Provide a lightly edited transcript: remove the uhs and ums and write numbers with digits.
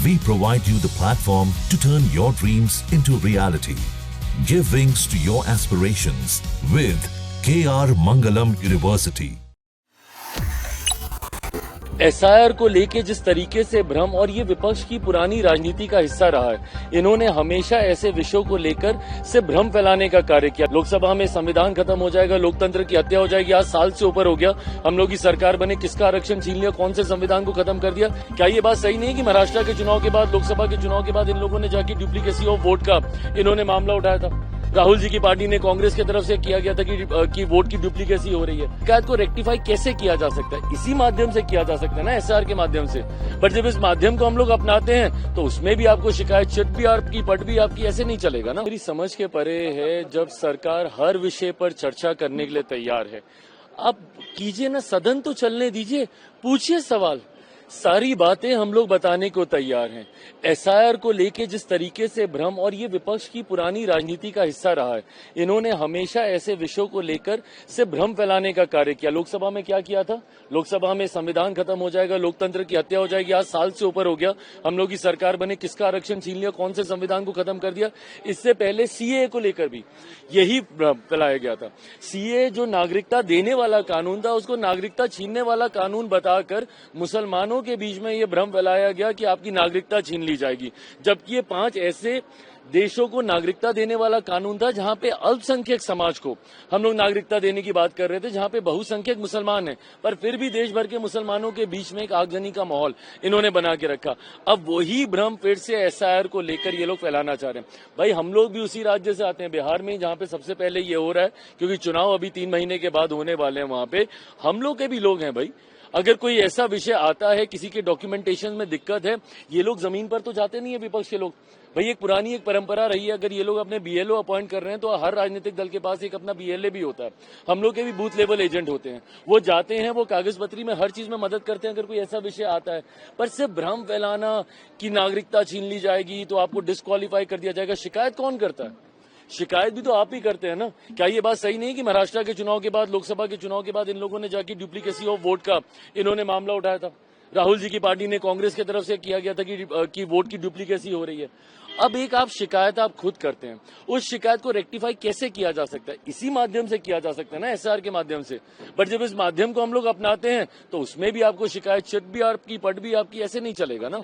We provide you the platform to turn your dreams into reality. Give wings to your aspirations with KR Mangalam University. SIR को लेके जिस तरीके से भ्रम, और ये विपक्ष की पुरानी राजनीति का हिस्सा रहा है, इन्होंने हमेशा ऐसे विषयों को लेकर से भ्रम फैलाने का कार्य किया। लोकसभा में संविधान खत्म हो जाएगा, लोकतंत्र की हत्या हो जाएगी, आज साल से ऊपर हो गया, हम लोग की सरकार बने, किसका आरक्षण छीन लिया, कौन से संविधान को खत्म कर दिया। क्या ये बात सही नहीं है कि महाराष्ट्र के चुनाव के बाद, लोकसभा के चुनाव के बाद इन लोगों ने जाके डुप्लीकेसी ऑफ वोट का इन्होंने मामला उठाया था। राहुल जी की पार्टी ने, कांग्रेस की तरफ से किया गया था कि वोट की डुप्लीकेसी हो रही है। शिकायत को रेक्टिफाई कैसे किया जा सकता है? इसी माध्यम से किया जा सकता है ना, एसआर के माध्यम से। बट जब इस माध्यम को हम लोग अपनाते हैं तो उसमें भी आपको शिकायत, चिट भी आपकी, पट भी आपकी, ऐसे नहीं चलेगा ना। मेरी समझ के परे है जब सरकार हर विषय पर चर्चा करने के लिए तैयार है। आप कीजिए ना, सदन तो चलने दीजिए, पूछिए सवाल, सारी बातें हम लोग बताने को तैयार हैं। एसआईआर को लेके जिस तरीके से भ्रम, और ये विपक्ष की पुरानी राजनीति का हिस्सा रहा है, इन्होंने हमेशा ऐसे विषयों को लेकर से भ्रम फैलाने का कार्य किया। लोकसभा में क्या किया था? लोकसभा में संविधान खत्म हो जाएगा, लोकतंत्र की हत्या हो जाएगी, आज साल से ऊपर हो गया, हम लोग की सरकार बने, किसका आरक्षण छीन लिया, कौन से संविधान को खत्म कर दिया। इससे पहले सीए को लेकर भी यही भ्रम फैलाया गया था। सीए जो नागरिकता देने वाला कानून था, उसको नागरिकता छीनने वाला कानून बताकर मुसलमानों के बीच में यह भ्रम फैलाया गया कि आपकी नागरिकता छीन ली जाएगी, जबकि ये 5 ऐसे देशों को नागरिकता देने वाला कानून था जहां पे अल्पसंख्यक समाज को हम लोग नागरिकता देने की बात कर रहे थे, जहां पे बहुसंख्यक मुसलमान हैं, पर फिर भी देश भर के मुसलमानों के बीच में एक आगजनी का माहौल इन्होंने बना के रखा। अब वही भ्रम फिर से एसआईआर को लेकर ये लोग फैलाना चाह रहे हैं। भाई, हम लोग भी उसी राज्य से आते हैं, बिहार में, जहां पे सबसे पहले ये हो रहा है, क्योंकि चुनाव अभी 3 महीने के बाद होने वाले हैं। वहां पे हम लोग के भी लोग हैं भाई। अगर कोई ऐसा विषय आता है, किसी के डॉक्यूमेंटेशन में दिक्कत है, ये लोग जमीन पर तो जाते नहीं है विपक्ष के लोग। भाई, एक पुरानी एक परंपरा रही है, अगर ये लोग अपने बीएलओ अपॉइंट कर रहे हैं तो हर राजनीतिक दल के पास एक अपना बीएलए भी होता है। हम लोग के भी बूथ लेवल एजेंट होते हैं, वो जाते हैं, वो कागज पत्री में हर चीज में मदद करते हैं अगर कोई ऐसा विषय आता है। पर सिर्फ भ्रम फैलाना कि नागरिकता छीन ली जाएगी तो आपको डिस्क्वालीफाई कर दिया जाएगा, शिकायत कौन करता है? शिकायत भी तो आप ही करते हैं ना। क्या ये बात सही नहीं है कि महाराष्ट्र के चुनाव के बाद, लोकसभा के चुनाव के बाद इन लोगों ने जाके डुप्लीकेसी ऑफ वोट का इन्होंने मामला उठाया था। राहुल जी की पार्टी ने, कांग्रेस की तरफ से किया गया था कि वोट की डुप्लीकेसी हो रही है। अब एक आप शिकायत आप खुद करते हैं, उस शिकायत को रेक्टिफाई कैसे किया जा सकता है? इसी माध्यम से किया जा सकता है ना, एसआर के माध्यम से। बट जब इस माध्यम को हम लोग अपनाते हैं तो उसमें भी आपको शिकायत, चिट भी आपकी, पट भी आपकी, ऐसे नहीं चलेगा ना।